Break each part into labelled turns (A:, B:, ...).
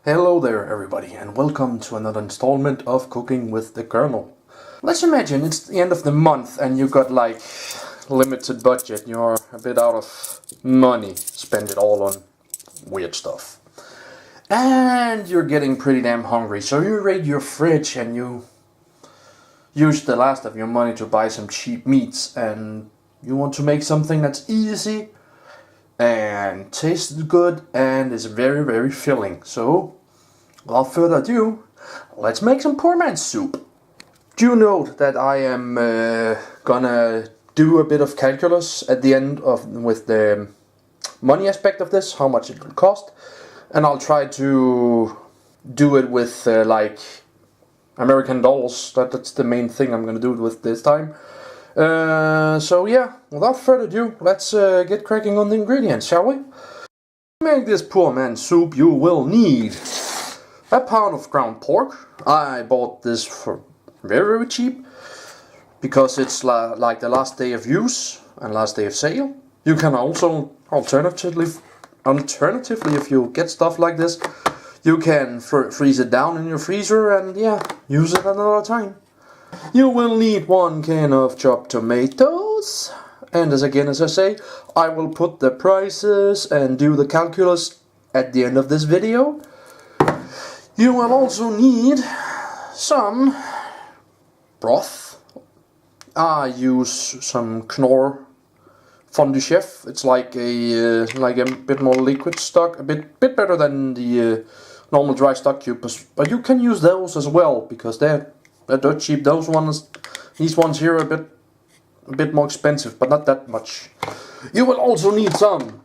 A: Hello there everybody and welcome to another installment of Cooking with the Colonel. Let's imagine it's the end of the month and you got like limited budget, you're a bit out of money, spend it all on weird stuff. And you're getting pretty damn hungry, so you raid your fridge and you use the last of your money to buy some cheap meats, and you want to make something that's easy and tastes good and is very, very filling. So, without further ado, let's make some Poormans soup. Do note that I am gonna do a bit of calculus at the end with the money aspect of this, how much it will cost, and I'll try to do it with like American dollars. That's the main thing I'm gonna do it with this time. So yeah, without further ado, let's get cracking on the ingredients, shall we? To make this Poormans soup, you will need a pound of ground pork. I bought this for very, very cheap because it's like the last day of use and last day of sale. You can also alternatively, if you get stuff like this, you can freeze it down in your freezer and yeah, use it another time. You will need 1 can of chopped tomatoes, and as I say, I will put the prices and do the calculus at the end of this video. You will also need some broth. I use some Knorr Fondue Chef. It's like a bit more liquid stock, a bit better than the normal dry stock cubes, but you can use those as well because they're dirt cheap. These ones here are a bit more expensive, but not that much. You will also need some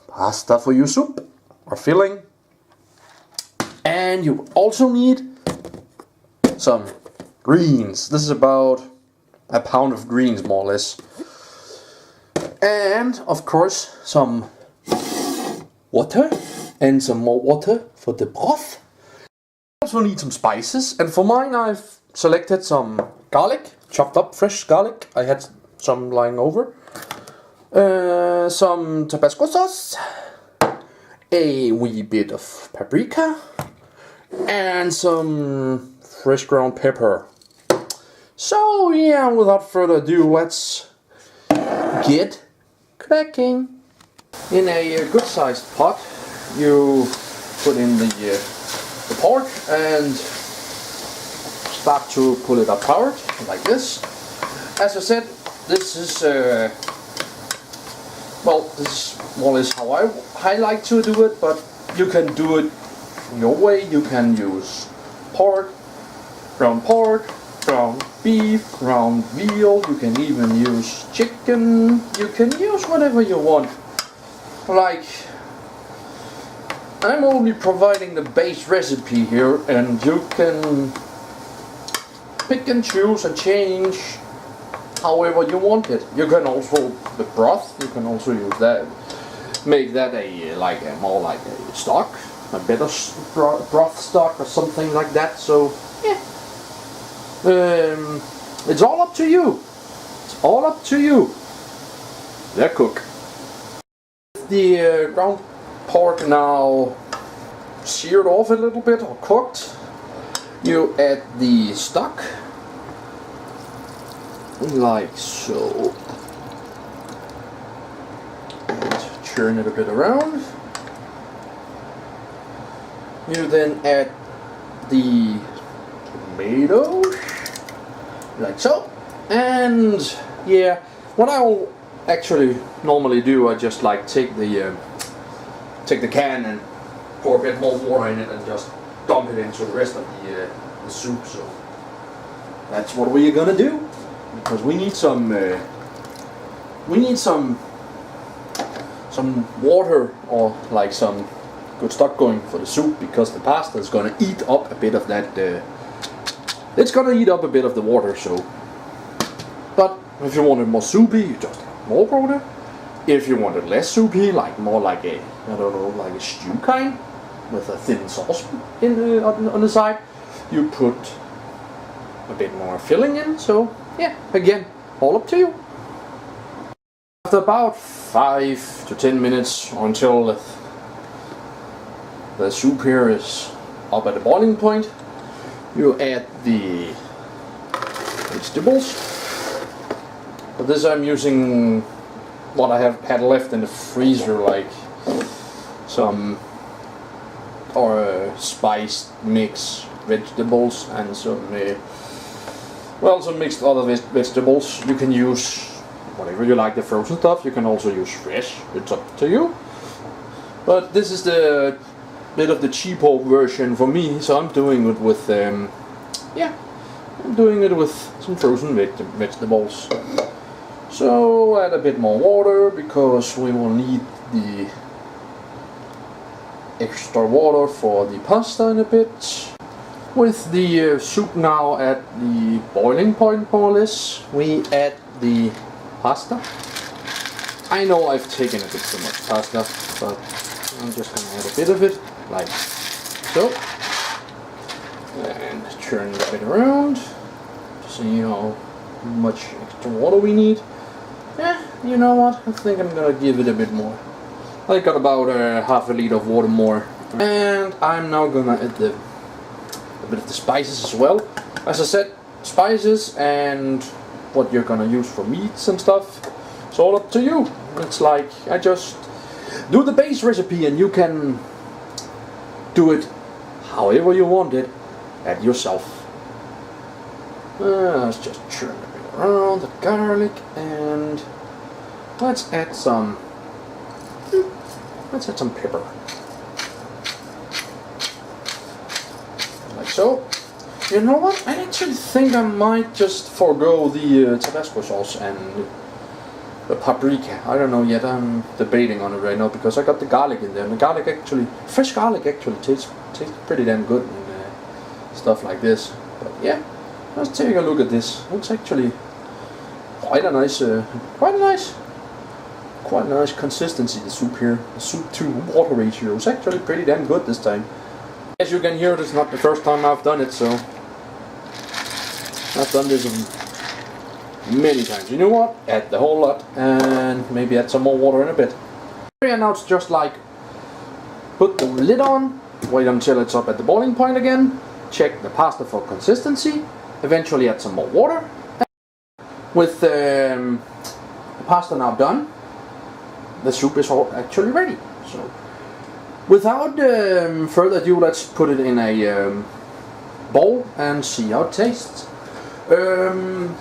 A: pasta for your soup or filling, and you will also need some greens. This is about a pound of greens, more or less, and of course some water and some more water for the broth. Also need some spices, and for mine I've selected some garlic, chopped up fresh garlic. I had some lying over. Some Tabasco sauce, a wee bit of paprika, and some fresh ground pepper. So yeah, without further ado, let's get cracking. In a good sized pot, you put in the pork and start to pull it apart like this. As I said, this is this is more or less how I like to do it, but you can do it your way. You can use pork, ground beef, ground veal. You can even use chicken. You can use whatever you want. Like, I'm only providing the base recipe here, and you can pick and choose and change however you want it. You can also, the broth, you can also use that, make that more like a stock, a better broth stock or something like that. So yeah, it's all up to you. It's all up to you. The cook. The ground pork now seared off a little bit or cooked, you add the stock like so and churn it a bit around. You then add the tomatoes like so, and yeah, what I'll actually normally do, I just like take the can and pour a bit more water in it and just dump it into the rest of the soup. So that's what we're gonna do, because we need some water or like some good stock going for the soup, because the pasta is gonna eat up a bit of that. It's gonna eat up a bit of the water. So, but if you want it more soupy, you just add more water. If you want it less soupy, like more like a, I don't know, like a stew kind with a thin sauce on the side, you put a bit more filling in. So yeah, again, all up to you. After about 5 to 10 minutes, or until the soup here is up at the boiling point, you add the vegetables. For this I'm using what I have had left in the freezer, like some spiced mixed vegetables and some some mixed other vegetables. You can use whatever you like, the frozen stuff. You can also use fresh, it's up to you. But this is the bit of the cheaper version for me, so I'm doing it with I'm doing it with some frozen vegetables. So add a bit more water because we will need the extra water for the pasta in a bit. With the soup now at the boiling point more or less, we add the pasta. I know I've taken a bit too much pasta, but I'm just going to add a bit of it, like so. And turn a bit around to see how much extra water we need. You know what, I think I'm going to give it a bit more. I got about half a liter of water more. And I'm now going to add a bit of the spices as well. As I said, spices and what you're gonna use for meats and stuff, it's all up to you. It's like I just do the base recipe and you can do it however you want it at yourself. Let's just turn a bit around the garlic and let's add some pepper. Like so. You know what? I actually think I might just forego the Tabasco sauce and the paprika. I don't know yet. I'm debating on it right now because I got the garlic in there. And the garlic actually, fresh garlic actually tastes pretty damn good and stuff like this. But yeah, let's take a look at this. It's actually quite a nice consistency. The soup here, the soup to water ratio is actually pretty damn good this time. As you can hear, this is not the first time I've done it, so I've done this many times. You know what? Add the whole lot and maybe add some more water in a bit. And now it's just like put the lid on, wait until it's up at the boiling point again, check the pasta for consistency, eventually add some more water. With the pasta now done, the soup is all actually ready. So without further ado, let's put it in a bowl and see how it tastes. In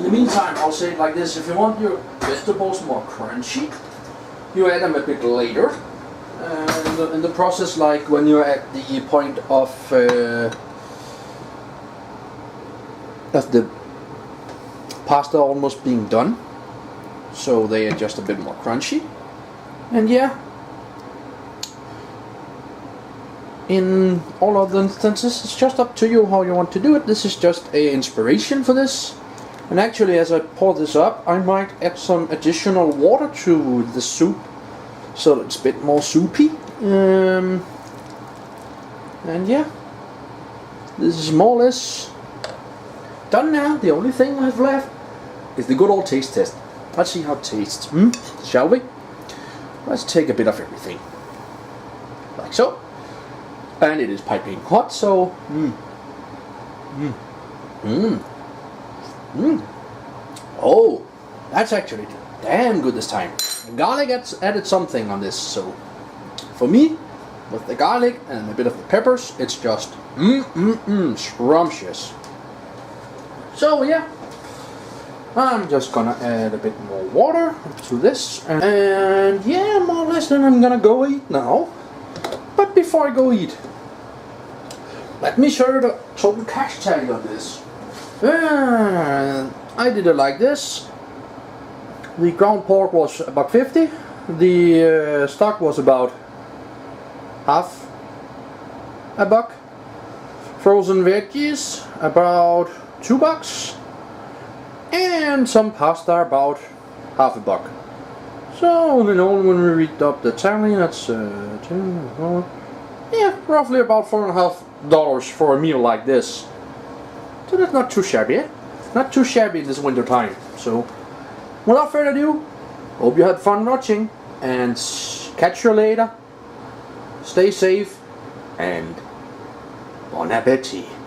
A: the meantime, I'll say it like this: if you want your vegetables more crunchy, you add them a bit later. In the process, like when you're at the point of the pasta almost being done, so they are just a bit more crunchy. And yeah, in all other instances, it's just up to you how you want to do it. This is just an inspiration for this. And actually, as I pour this up, I might add some additional water to the soup, so that it's a bit more soupy. And yeah, this is more or less done now. The only thing I have left is the good old taste test. Let's see how it tastes. Shall we? Let's take a bit of everything. Like so. And it is piping hot, so oh, that's actually damn good this time. The garlic added something on this, so for me, with the garlic and a bit of the peppers, it's just scrumptious. So yeah, I'm just gonna add a bit more water to this, and yeah, more or less, then I'm gonna go eat now. But before I go eat, let me show you the total cash tally on this. I did it like this. The ground pork was about $1.50. The stock was about half $1. Frozen veggies about $2. And some pasta about half $1. So in all, when we read up the tally, that's roughly about $4.50 for a meal like this. So that's not too shabby, Not too shabby this winter time. So without further ado, hope you had fun watching, and catch you later.
B: stay safe, and bon appetit.